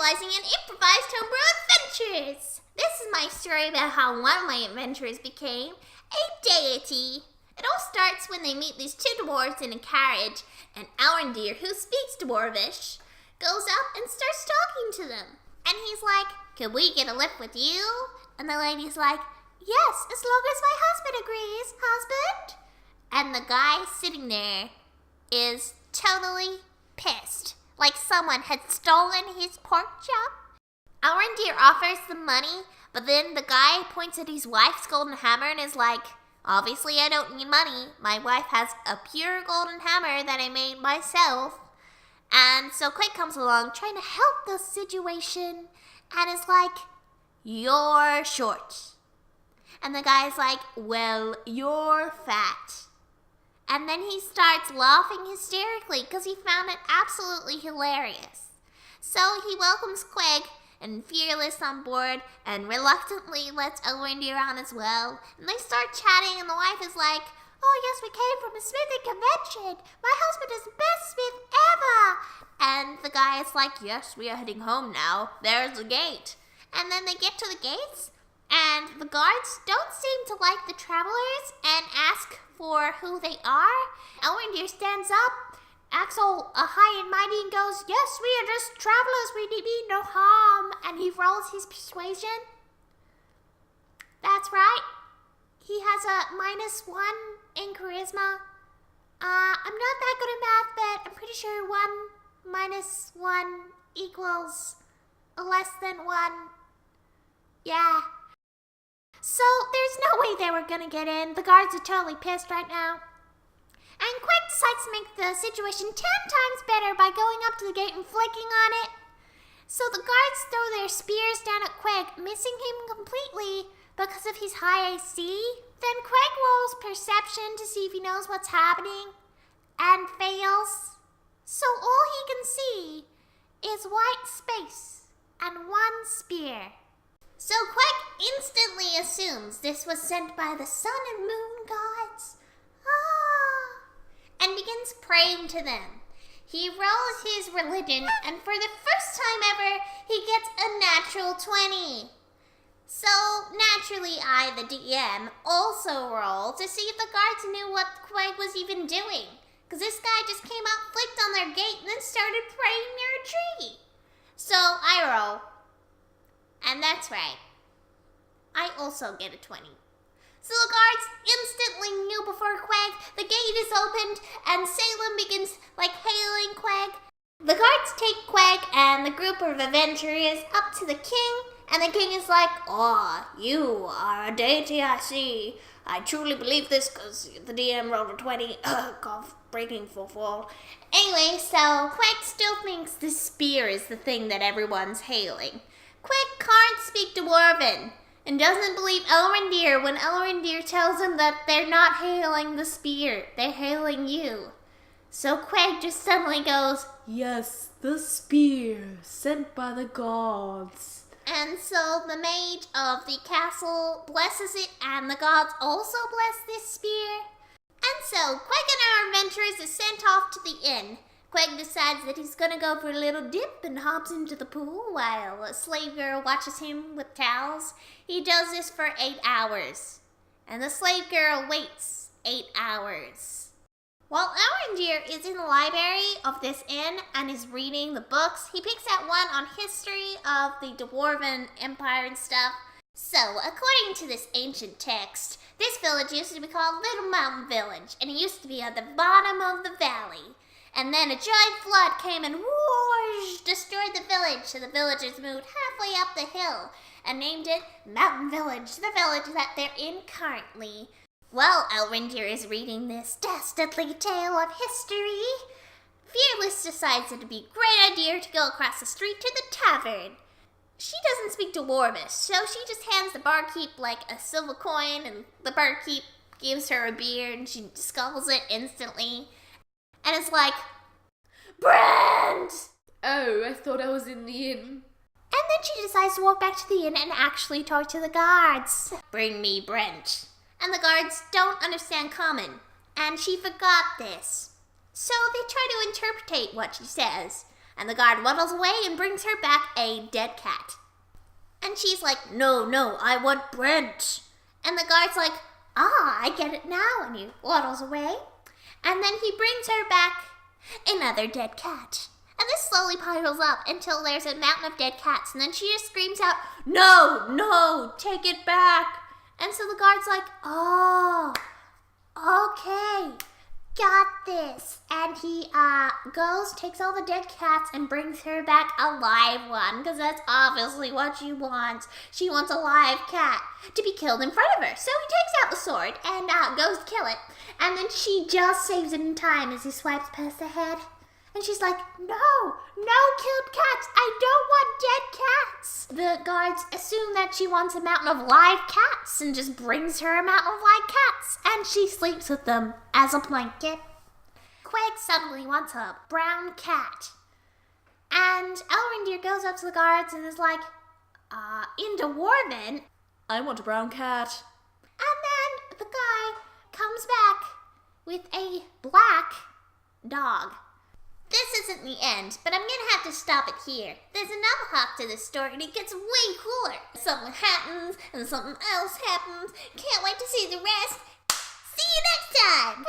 specializing in improvised homebrew adventures. This is my story about how one of my adventurers became a deity. It all starts when they meet these two dwarves in a carriage, and Elrindir, who speaks Dwarvish, goes up and starts talking to them. And he's like, "Could we get a lift with you?" And the lady's like, "Yes, as long as my husband agrees, husband." And the guy sitting there is totally pissed, like someone had stolen his pork chop. Elrindir offers the money, but then the guy points at his wife's golden hammer and is like, "Obviously I don't need money. My wife has a pure golden hammer that I made myself." And so Queg comes along trying to help the situation and is like, "You're short." And the guy's like, "Well, you're fat." And then he starts laughing hysterically because he found it absolutely hilarious. So he welcomes Queg and Fearless on board and reluctantly lets Elrindir on as well. And they start chatting and the wife is like, "Oh yes, we came from a smithing convention. My husband is the best smith ever." And the guy is like, "Yes, we are heading home now. There's the gate." And then they get to the gates and the guards don't seem to like the travelers and ask for who they are. Elrindir stands up, acts all high and mighty and goes, "Yes, we are just travelers, we mean no harm." And he rolls his persuasion. That's right. He has a -1 in charisma. I'm not that good at math, but I'm pretty sure 1 minus 1 equals less than 1. Yeah. So there's no way they were gonna get in. The guards are totally pissed right now. And Queg decides to make the situation 10 times better by going up to the gate and flicking on it. So the guards throw their spears down at Queg, missing him completely because of his high AC. Then Queg rolls perception to see if he knows what's happening and fails. So all he can see is white space and one spear. So Queg instantly assumes this was sent by the sun and moon gods. And begins praying to them. He rolls his religion, and for the first time ever, he gets a natural 20. So naturally I, the DM, also roll to see if the guards knew what Queg was even doing. Because this guy just came out, flicked on their gate, and then started praying near a tree. So I roll. And that's right. I also get a 20. So the guards instantly knew before Queg, the gate is opened, and Salem begins, hailing Queg. The guards take Queg and the group of adventurers up to the king, and the king is like, "Oh, you are a deity, I see. I truly believe this because the DM rolled a 20. Cough, breaking for fall." Anyway, so Queg still thinks the spear is the thing that everyone's hailing. Queg can't speak Dwarven and doesn't believe Elrindir when Elrindir tells him that they're not hailing the spear, they're hailing you. So Queg just suddenly goes, "Yes, the spear sent by the gods." And so the mage of the castle blesses it, and the gods also bless this spear. And so Queg and our adventurers are sent off to the inn. Queg decides that he's gonna go for a little dip and hops into the pool while a slave girl watches him with towels. He does this for 8 hours. And the slave girl waits 8 hours. While Elrindir is in the library of this inn and is reading the books, he picks out one on history of the Dwarven Empire and stuff. So, according to this ancient text, this village used to be called Little Mountain Village, and it used to be at the bottom of the valley. And then a giant flood came and whoosh, destroyed the village, so the villagers moved halfway up the hill and named it Mountain Village, the village that they're in currently. Well, Elrindir is reading this dastardly tale of history. Fearless decides it'd be a great idea to go across the street to the tavern. She doesn't speak Dwarvish, so she just hands the barkeep a silver coin, and the barkeep gives her a beer, and she sculls it instantly. And it's like, "Brand!" "Oh, I thought I was in the inn." And then she decides to walk back to the inn and actually talk to the guards. "Bring me Brent." And the guards don't understand common, and she forgot this. So they try to interpret what she says. And the guard waddles away and brings her back a dead cat. And she's like, no, I want Brent. And the guard's like, I get it now. And he waddles away. And then he brings her back another dead cat. And this slowly piles up until there's a mountain of dead cats. And then she just screams out, no, take it back. And so the guard's like, oh, okay, got this. And he goes, takes all the dead cats and brings her back a live one. Because that's obviously what she wants. She wants a live cat to be killed in front of her. So he takes out the sword and goes to kill it. And then she just saves it in time as he swipes past the head. And she's like, no killed cats. I don't want dead cats. The guards assume that she wants a mountain of live cats and just brings her a mountain of live cats. And she sleeps with them as a blanket. Queg suddenly wants a brown cat. And Elrindir goes up to the guards and is like, in Dwarven, I want a brown cat. and then the guy comes back with a black dog. This isn't the end, but I'm gonna have to stop it here. There's another half to this story and it gets way cooler. Something happens and something else happens. Can't wait to see the rest. See you next time!